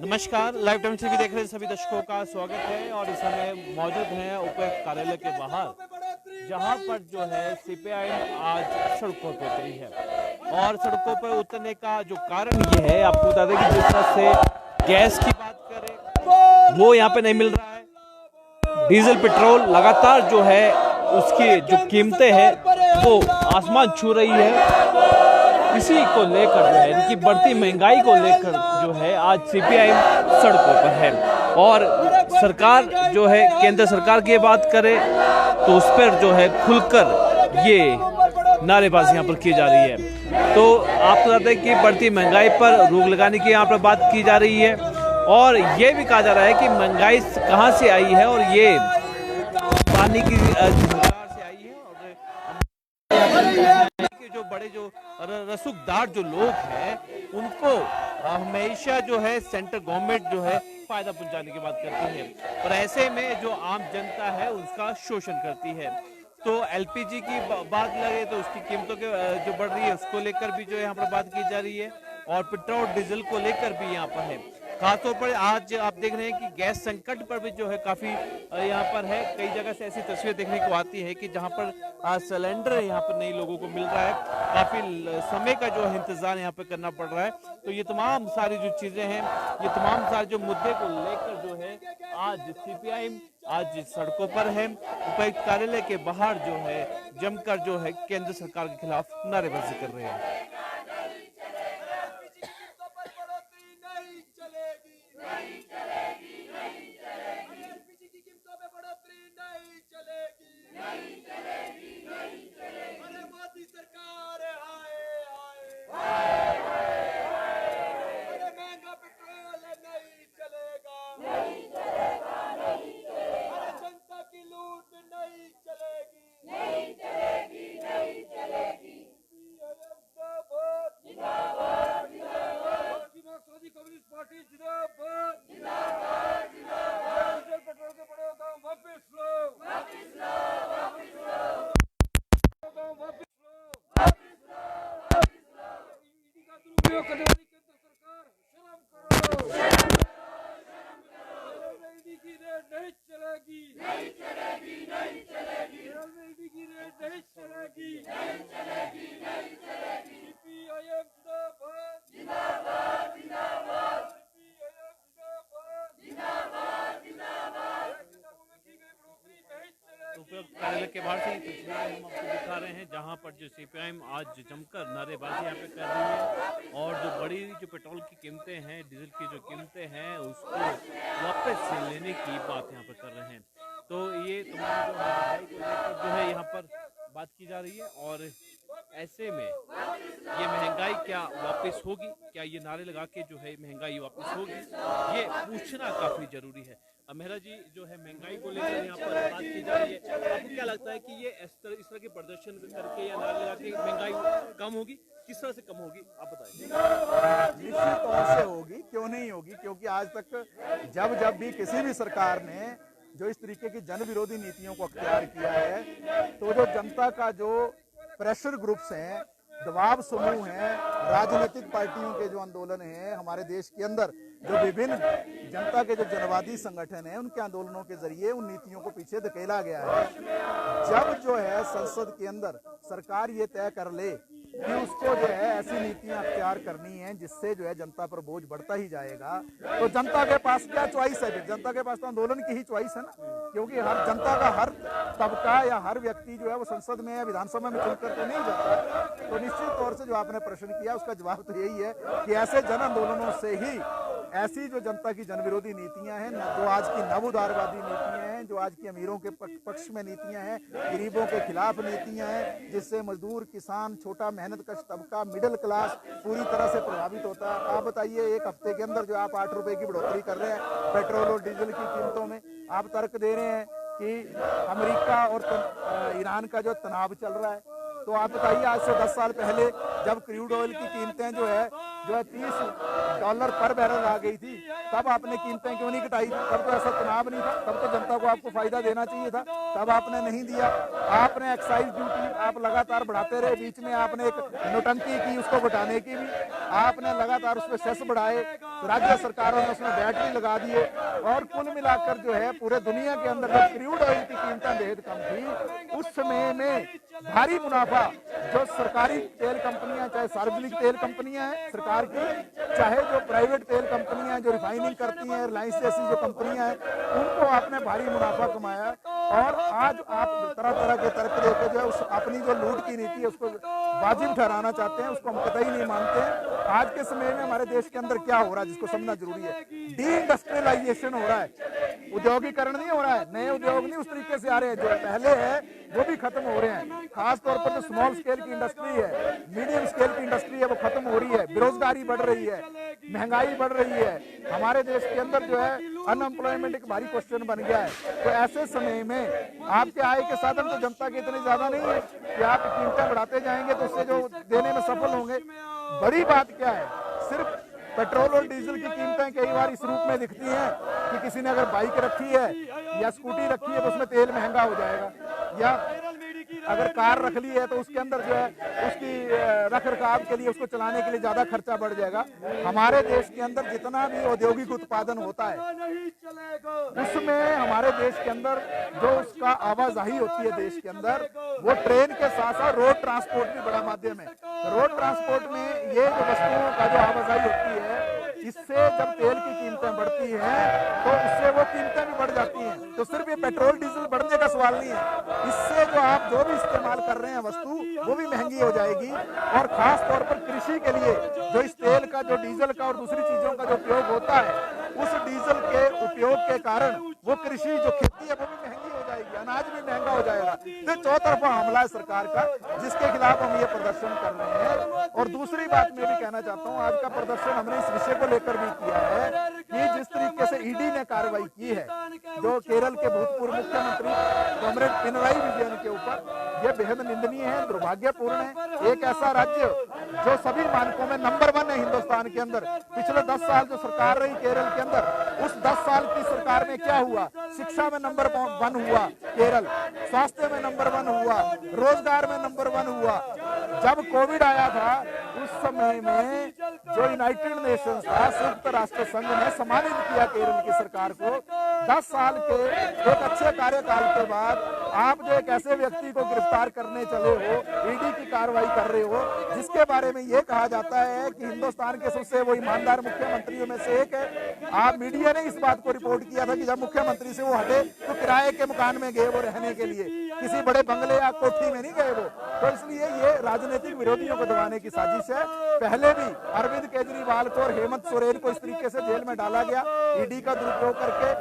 नमस्कार, live time TV देख रहे सभी दर्शकों का स्वागत है और इस समय मौजूद हैं उपायुक्त कार्यालय के बाहर, जहां पर जो है सीपीआई आज सड़कों पर उतरी है। और सड़कों पर उतरने का जो कारण ये है, आपको बता दें कि जिस तरह से गैस की बात करें वो यहाँ पे नहीं मिल रहा है। डीजल पेट्रोल लगातार जो है उसकी जो कीमतें हैं वो आसमान छू रही है। इसी को लेकर जो है, इनकी बढ़ती महंगाई को लेकर जो है आज सीपीआई सड़कों पर है। और सरकार जो है, केंद्र सरकार की बात करे तो उस पर जो है खुलकर ये नारेबाजी यहाँ पर की जा रही है। तो आप बताते हैं कि बढ़ती महंगाई पर रोक लगाने की यहाँ पर बात की जा रही है और ये भी कहा जा रहा है कि महंगाई कहाँ से आई है और ये पानी की सरकार से आई है। और जो बड़े जो रसूखदार जो लोग हैं उनको हमेशा जो है सेंट्रल गवर्नमेंट जो है फायदा पहुंचाने की बात करती है और ऐसे में जो आम जनता है उसका शोषण करती है। तो एलपीजी की बात लगे तो उसकी कीमतों के जो बढ़ रही है उसको लेकर भी जो है यहाँ पर बात की जा रही है और पेट्रोल डीजल को लेकर भी यहाँ पर है। खासतौर पर आज आप देख रहे हैं कि गैस संकट पर भी जो है काफी यहाँ पर है। कई जगह से ऐसी तस्वीर देखने को आती है कि जहाँ पर सिलेंडर यहाँ पर नई लोगों को मिल रहा है, काफी समय का जो है इंतजार यहाँ पे करना पड़ रहा है। तो ये तमाम सारी जो चीजें हैं, ये तमाम सारे जो मुद्दे को लेकर जो है आज सीपीआई आज सड़कों पर है। उपायुक्त कार्यालय के बाहर जो है जमकर जो है केंद्र सरकार के खिलाफ नारेबाजी कर रहे हैं। कार्यालय के बाहर से तस्वीरें हम आपको दिखा रहे हैं जहां पर जो सीपीआई आज जमकर नारेबाजी यहाँ पे कर रही है और जो बड़ी जो पेट्रोल की कीमतें हैं, डीजल की जो कीमतें हैं उसको वापस लेने की बात यहाँ पर कर रहे हैं। तो ये तमाम जो महंगाई को लेकर जो है यहाँ पर बात की जा रही है और ऐसे में ये महंगाई क्या वापस होगी, क्या ये नारे लगा के जो है महंगाई वापस होगी, ये पूछना काफी जरूरी है। मेहरा जी, जो है महंगाई को लेकर यहाँ पर बात की जा रही है, आपको क्या लगता है कि ये इस तरह के प्रदर्शन करके या नारे लगा के महंगाई कम होगी, किस तरह से कम होगी, आप बताइए। निश्चित तौर से होगी, क्यों नहीं होगी, क्योंकि आज तक जब भी किसी भी सरकार ने जो इस तरीके की जन विरोधी नीतियों को अख्तियार किया है तो जो जनता का जो प्रेशर ग्रुप्स हैं, दबाव समूह हैं, राजनीतिक पार्टियों के जो आंदोलन हैं हमारे देश के अंदर, जो विभिन्न जनता के जो जनवादी संगठन हैं उनके आंदोलनों के जरिए उन नीतियों को पीछे धकेला गया है। जब जो है संसद के अंदर सरकार ये तय कर ले कि उसको जो है ऐसी नीतियां अख्तियार करनी है जिससे जो है जनता पर बोझ बढ़ता ही जाएगा, तो जनता के पास क्या चॉइस है? जनता के पास तो आंदोलन की ही चॉइस है ना, क्योंकि हर जनता का हर तबका या हर व्यक्ति जो है वो संसद में या विधानसभा में चुनकर तो नहीं जाता। तो निश्चित तौर से जो आपने प्रश्न किया उसका जवाब तो यही है कि ऐसे जन आंदोलनों से ही ऐसी जो जनता की जन विरोधी नीतियां हैं, जो आज की नव उदारवादी नीतियां हैं, जो आज की अमीरों के पक्ष में नीतियां हैं, गरीबों के खिलाफ नीतियां हैं, जिससे मजदूर, किसान, छोटा मेहनतकश तबका, मिडिल क्लास पूरी तरह से प्रभावित होता है। आप बताइए, एक हफ्ते के अंदर जो आप 8 रुपए की बढ़ोतरी कर रहे हैं पेट्रोल और डीजल की कीमतों में, आप तर्क दे रहे हैं कि अमेरिका और ईरान का जो तनाव चल रहा है, तो आप बताइए आज से 10 साल पहले जब क्रूड ऑयल की कीमतें जो है $30 पर बैरल आ गई थी, तब आपने कीमतें क्यों नहीं घटाई? तब तो ऐसा चुनाव नहीं था, तब तो जनता को आपको फायदा देना चाहिए था, तब आपने नहीं दिया। आपने एक्साइज ड्यूटी आप लगातार बढ़ाते रहे, बीच में आपने एक नोटंकी की उसको घटाने की भी, आपने लगातार उस पर सेस बढ़ाए, राज्य सरकारों ने उसमें बैटरी लगा दिए, और कुल मिलाकर जो है पूरे दुनिया के अंदर जब क्रूड ऑयल की कीमतें बेहद कम थी, उस समय में भारी मुनाफा जो सरकारी तेल कंपनियां, चाहे सार्वजनिक तेल कंपनियां हैं सरकार की, चाहे जो प्राइवेट तेल कंपनियां हैं जो रिफाइनिंग करती हैं, रिलायंस जैसी जो कंपनियां हैं, उनको आपने भारी मुनाफा कमाया। और आज आप तरह तरह के तर्क देके जो है उस अपनी जो लूट की नीति है उसको वाजिब ठहराना चाहते हैं, उसको हम कतई नहीं मानते हैं। आज के समय में हमारे देश के अंदर क्या हो रहा है जिसको समझना जरूरी है, डी इंडस्ट्रियलाइजेशन हो रहा है, उद्योगीकरण नहीं हो रहा है, नए उद्योग नहीं उस तरीके से आ रहे हैं, जो पहले है वो भी खत्म हो रहे हैं। खास तौर पर जो स्मॉल स्केल की इंडस्ट्री है, मीडियम स्केल की इंडस्ट्री है, वो खत्म हो रही है, बेरोजगारी बढ़ रही है, महंगाई बढ़ रही है, हमारे देश के अंदर जो है अनएम्प्लॉयमेंट एक भारी क्वेश्चन बन गया है। तो ऐसे समय में आपके आय के साधन तो जनता के इतने ज्यादा नहीं है कि आप कीमतें बढ़ाते जाएंगे तो उससे जो देने में सफल होंगे। बड़ी बात क्या है, सिर्फ पेट्रोल और डीजल की कीमतें कई बार इस रूप में दिखती हैं कि किसी ने अगर बाइक रखी है या स्कूटी रखी है तो उसमें तेल महंगा हो जाएगा, या अगर कार रख ली है तो उसके अंदर जो है उसकी रख रखाव के लिए, उसको चलाने के लिए ज्यादा खर्चा बढ़ जाएगा। हमारे देश के अंदर जितना भी औद्योगिक उत्पादन होता है उसमें हमारे देश के अंदर जो उसका आवाजाही होती है देश के अंदर, वो ट्रेन के साथ साथ रोड ट्रांसपोर्ट भी बड़ा माध्यम है। रोड ट्रांसपोर्ट में ये जो वस्तुओं का जो आवाजाही होती है, इससे जब तेल की कीमतें बढ़ती हैं तो उससे वो कीमतें भी बढ़ जाती हैं। तो सिर्फ ये पेट्रोल डीजल बढ़ने का सवाल नहीं है, इससे जो आप जो भी इस्तेमाल कर रहे हैं वस्तु वो भी महंगी हो जाएगी। और खास तौर पर कृषि के लिए जो इस तेल का, जो डीजल का और दूसरी चीजों का जो उपयोग होता है, उस डीजल के उपयोग के कारण वो कृषि जो खेती है वो भी महंगी हो जाएगी, अनाज भी महंगा हो जाएगा। तो चौतरफा हमला है सरकार का, जिसके खिलाफ हम ये प्रदर्शन कर रहे हैं। और दूसरी बात मैं भी कहना चाहता हूँ, आज का प्रदर्शन हमने इस विषय को लेकर भी किया है कि जिस तरीके से ईडी ने कार्रवाई की है जो केरल के भूतपूर्व मुख्यमंत्री कॉमरेड पिनराई विजयन के ऊपर, यह बेहद निंदनीय है, दुर्भाग्यपूर्ण है। एक ऐसा राज्य जो सभी मानकों में नंबर 1 है हिंदुस्तान के अंदर, पिछले 10 साल जो सरकार रही केरल के अंदर, उस 10 साल की सरकार में क्या हुआ? शिक्षा में नंबर 1 हुआ केरल, स्वास्थ्य में नंबर 1 हुआ, रोजगार में नंबर 1 हुआ। जब कोविड आया था उस समय में जो यूनाइटेड नेशंस था, संयुक्त राष्ट्र संघ ने सम्मानित किया केरल की सरकार को। 10 साल के एक अच्छे कार्यकाल के बाद आप जो एक ऐसे व्यक्ति को गिरफ्तार करने चले हो, ईडी की कार्रवाई कर रहे हो, जिसके बारे में ये कहा जाता है कि हिंदुस्तान के सबसे वो ईमानदार मुख्यमंत्रियों में से एक है। आप मीडिया ने इस बात को रिपोर्ट किया था कि जब मुख्यमंत्री से वो हटे तो किराए के मकान में गए वो रहने के लिए, किसी बड़े बंगले या कोठी में नहीं गए वो। तो इसलिए ये राजनीतिक विरोधियों को दबाने की साजिश है। पहले भी अरविंद केजरीवाल को और हेमंत सोरेन को इस तरीके से जेल में डाला गया, ईडी का दुरुपयोग करके,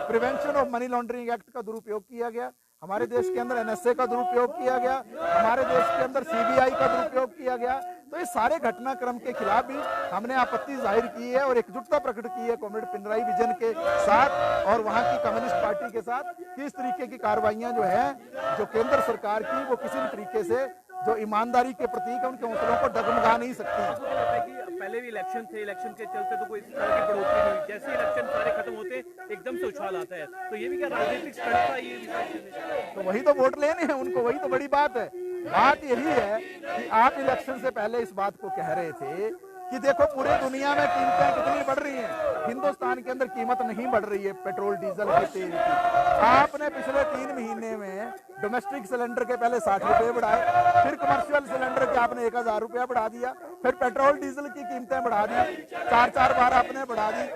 prevention of money laundering act का दुरुपयोग किया गया, हमारे देश के अंदर एनएसए का दुरुपयोग किया गया, हमारे देश के अंदर सीबीआई का दुरुपयोग किया गया। तो इस सारे घटनाक्रम के खिलाफ भी हमने आपत्ति जाहिर की है और एकजुटता प्रकट की है कॉमरेड पिनराई विजयन के साथ और वहां की कम्युनिस्ट पार्टी के साथ कि इस तरीके की कार्रवाइयां जो है जो केंद्र सरकार की, वो किसी भी तरीके से जो ईमानदारी के प्रतीक है उनके हौसलों को डगमगा नहीं सकती। पहले भी इलेक्शन थे, इलेक्शन के चलते तो कोई इस तरह की बढ़ोतरी नहीं हुई, जैसे इलेक्शन सारे खत्म होते एकदम से उछाल आता है। तो ये भी क्या राजनीतिक स्टंट था? ये तो वही तो वोट लेने हैं उनको, वही तो बड़ी बात है। बात यही है कि आप इलेक्शन से पहले इस बात को कह रहे थे कि देखो पूरी दुनिया में कीमतें कितनी बढ़ रही हैं, हिंदुस्तान के अंदर कीमत नहीं बढ़ रही है पेट्रोल डीजल के तेल की। आपने पिछले 3 महीने में डोमेस्टिक सिलेंडर के पहले 60 रुपए बढ़ाए, फिर कमर्शियल सिलेंडर के आपने 1000 रुपया बढ़ा दिया, फिर पेट्रोल डीजल की कीमतें बढ़ा दी, 4 बार आपने बढ़ा दी।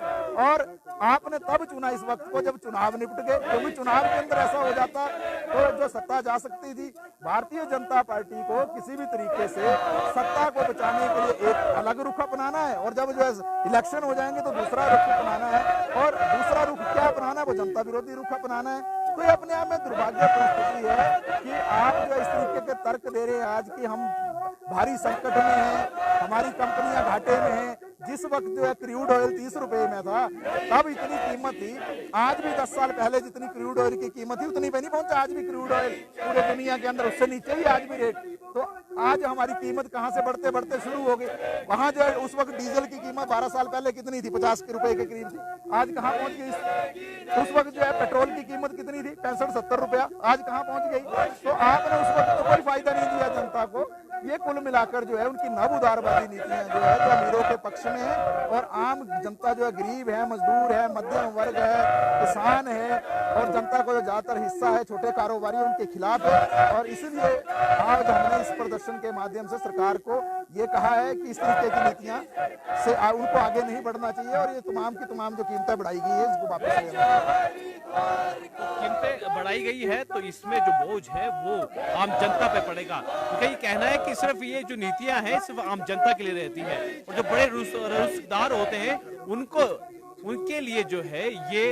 और आपने तब चुना इस वक्त को जब चुनाव निपट गए, क्योंकि चुनाव के अंदर ऐसा हो जाता तो जो सत्ता जा सकती थी, भारतीय जनता पार्टी को किसी भी तरीके से सत्ता को बचाने के लिए एक अलग रुख अपनाना है और जब जो है इलेक्शन हो जाएंगे तो दूसरा रुख अपनाना है। और दूसरा रुख क्या अपनाना है? वो जनता विरोधी रुख अपनाना है। तो ये अपने आप में दुर्भाग्यपूर्ण स्थिति है कि आप जो इस तरीके के तर्क दे रहे हैं आज की हम भारी संकट में हैं, हमारी कंपनियां घाटे में हैं। जिस वक्त जो है क्रूड ऑयल 30 रुपए में था तब इतनी कीमत थी, आज भी 10 साल पहले जितनी क्रूड ऑयल की कीमत थी उतनी पे नहीं पहुंचा। आज भी क्रूड ऑयल पूरे दुनिया के अंदर उससे नीचे ही आज भी रेट। तो आज हमारी कीमत कहां से बढ़ते बढ़ते शुरू हो गई। वहां जो है उस वक्त डीजल की कीमत 12 साल पहले कितनी थी, 50 रुपए के करीब थी, आज कहां पहुंच गई। उस वक्त जो है पेट्रोल की कीमत कितनी थी, 65-70 रुपया, आज कहां पहुंच गई। तो आपने उस वक्त तो कोई फायदा नहीं दिया जनता को। ये कुल मिलाकर जो है उनकी नव उदारवादी नीतियां जो है जो अमीरों के पक्ष में है, और आम जनता जो है गरीब है, मजदूर है, मध्यम वर्ग है, किसान है, और जनता को जो ज्यादातर हिस्सा है छोटे कारोबारी उनके खिलाफ है। और इसलिए आज हमने इस प्रदर्शन के माध्यम से सरकार को ये कहा है कि इस तरीके की नीतियां से उनको आगे नहीं बढ़ना चाहिए, और ये तमाम की तमाम जो कीमतें बढ़ाई गई है इसको वापस लेना चाहिए। कीमतें बढ़ाई गई है तो इसमें जो बोझ है वो आम जनता पे पड़ेगा। उनका ये कहना है कि सिर्फ ये जो नीतियां हैं सिर्फ आम जनता के लिए रहती है, और जो बड़े रोजगार होते हैं उनके लिए जो है ये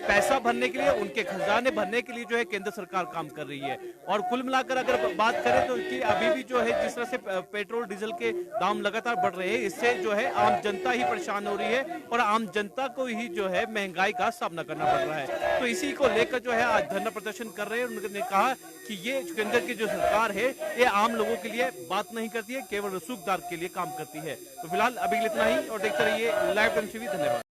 पैसा भरने के लिए, उनके खजाने भरने के लिए जो है केंद्र सरकार काम कर रही है। और कुल मिलाकर अगर बात करें तो कि अभी भी जो है जिस तरह से पेट्रोल डीजल के दाम लगातार बढ़ रहे हैं, इससे जो है आम जनता ही परेशान हो रही है, और आम जनता को ही जो है महंगाई का सामना करना पड़ रहा है। तो इसी को लेकर जो है आज धरना प्रदर्शन कर रहे हैं। उन्होंने कहा कि ये केंद्र की जो सरकार है ये आम लोगों के लिए बात नहीं करती है, केवल रसूखदार के लिए काम करती है। तो फिलहाल अभी इतना ही, और देखते रहिए लाइव टाइम टीवी। धन्यवाद।